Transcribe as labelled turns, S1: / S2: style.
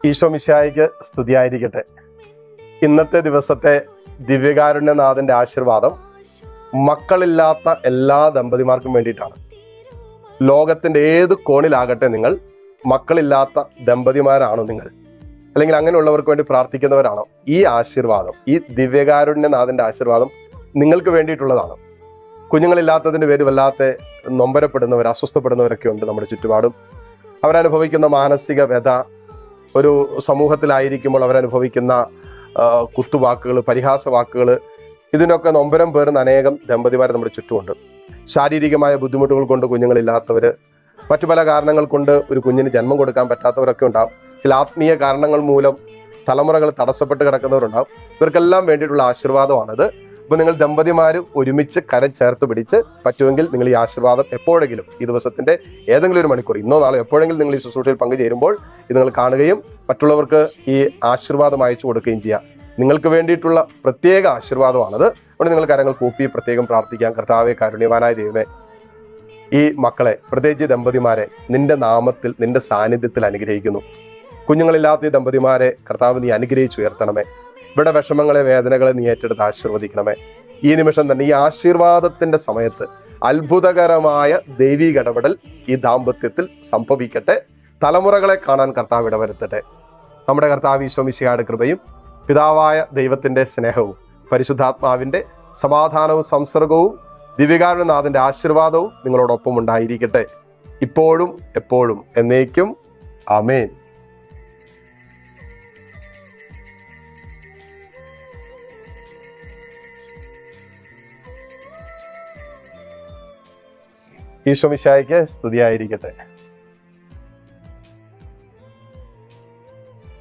S1: ഈശോ മിശിഹായിക്ക് സ്തുതിയായിരിക്കട്ടെ. ഇന്നത്തെ ദിവസത്തെ ദിവ്യകാരുണ്യനാഥന്റെ ആശീർവാദം മക്കളില്ലാത്ത എല്ലാ ദമ്പതിമാർക്കും വേണ്ടിയിട്ടാണ്. ലോകത്തിന്റെ ഏത് കോണിലാകട്ടെ, നിങ്ങൾ മക്കളില്ലാത്ത ദമ്പതിമാരാണോ നിങ്ങൾ, അല്ലെങ്കിൽ അങ്ങനെയുള്ളവർക്ക് വേണ്ടി പ്രാർത്ഥിക്കുന്നവരാണോ, ഈ ആശീർവാദം, ഈ ദിവ്യകാരുണ്യനാഥന്റെ ആശീർവാദം നിങ്ങൾക്ക് വേണ്ടിയിട്ടുള്ളതാണ്. കുഞ്ഞുങ്ങളില്ലാത്തതിൻ്റെ പേര് വല്ലാത്ത നൊമ്പരപ്പെടുന്നവർ, അസ്വസ്ഥപ്പെടുന്നവരൊക്കെ ഉണ്ട് നമ്മുടെ ചുറ്റുപാടും. അവരനുഭവിക്കുന്ന മാനസിക വ്യഥ, ഒരു സമൂഹത്തിലായിരിക്കുമ്പോൾ അവരനുഭവിക്കുന്ന കുത്തുവാക്കുകൾ, പരിഹാസ വാക്കുകൾ, ഇതിനൊക്കെ നൊമ്പരം പേറുന്ന അനേകം ദമ്പതിമാർ നമ്മുടെ ചുറ്റുമുണ്ട്. ശാരീരികമായ ബുദ്ധിമുട്ടുകൾ കൊണ്ട് കുഞ്ഞുങ്ങളില്ലാത്തവർ, മറ്റു പല കാരണങ്ങൾ കൊണ്ട് ഒരു കുഞ്ഞിന് ജന്മം കൊടുക്കാൻ പറ്റാത്തവരൊക്കെ ഉണ്ടാവും. ചില ആത്മീയ കാരണങ്ങൾ മൂലം തലമുറകൾ തടസ്സപ്പെട്ട് കിടക്കുന്നവരുണ്ടാവും. ഇവർക്കെല്ലാം വേണ്ടിയിട്ടുള്ള ആശീർവാദമാണിത്. അപ്പോൾ നിങ്ങൾ ദമ്പതിമാർ ഒരുമിച്ച് കരം ചേർത്ത് പിടിച്ച് പറ്റുമെങ്കിൽ നിങ്ങൾ ഈ ആശീർവാദം എപ്പോഴെങ്കിലും ഈ ദിവസത്തിന്റെ ഏതെങ്കിലും ഒരു മണിക്കൂർ, ഇന്നോ നാളെ എപ്പോഴെങ്കിലും നിങ്ങൾ ഈ ശുശ്രൂഷയിൽ പങ്കുചേരുമ്പോൾ ഇത് നിങ്ങൾ കാണുകയും മറ്റുള്ളവർക്ക് ഈ ആശീർവാദം അയച്ചു കൊടുക്കുകയും ചെയ്യാം. നിങ്ങൾക്ക് വേണ്ടിയിട്ടുള്ള പ്രത്യേക ആശീർവാദമാണത്. അതുകൊണ്ട് നിങ്ങൾ കരങ്ങൾ കൂപ്പി പ്രത്യേകം പ്രാർത്ഥിക്കാം. കർത്താവേ, കാരുണ്യവാനായ ദൈവമേ, ഈ മക്കളെ, പ്രത്യേകിച്ച് ദമ്പതിമാരെ നിന്റെ നാമത്തിൽ, നിന്റെ സാന്നിധ്യത്തിൽ അനുഗ്രഹിക്കുന്നു. കുഞ്ഞുങ്ങളില്ലാത്ത ഈ ദമ്പതിമാരെ കർത്താവ് നീ അനുഗ്രഹിച്ചുയർത്തണമേ. ഇവിടെ വിഷമങ്ങളെ, വേദനകളെ നീ ഏറ്റെടുത്ത് ആശീർവദിക്കണമേ. ഈ നിമിഷം തന്നെ ഈ ആശീർവാദത്തിന്റെ സമയത്ത് അത്ഭുതകരമായ ദൈവിക ഇടപെടൽ ഈ ദാമ്പത്യത്തിൽ സംഭവിക്കട്ടെ. തലമുറകളെ കാണാൻ കർത്താവ് ഇടവരുത്തട്ടെ. നമ്മുടെ കർത്താവ് ഈശോ മിശിഹായുടെ കൃപയും പിതാവായ ദൈവത്തിന്റെ സ്നേഹവും പരിശുദ്ധാത്മാവിന്റെ സമാധാനവും സംസർഗവും ദിവ്യകാരുണ്യനാഥന്റെ ആശീർവാദവും നിങ്ങളോടൊപ്പം ഉണ്ടായിരിക്കട്ടെ, ഇപ്പോഴും എപ്പോഴും എന്നേക്കും. ആമേൻ. ഈശോ മിശിഹായ്ക്ക് സ്തുതിയായിരിക്കട്ടെ.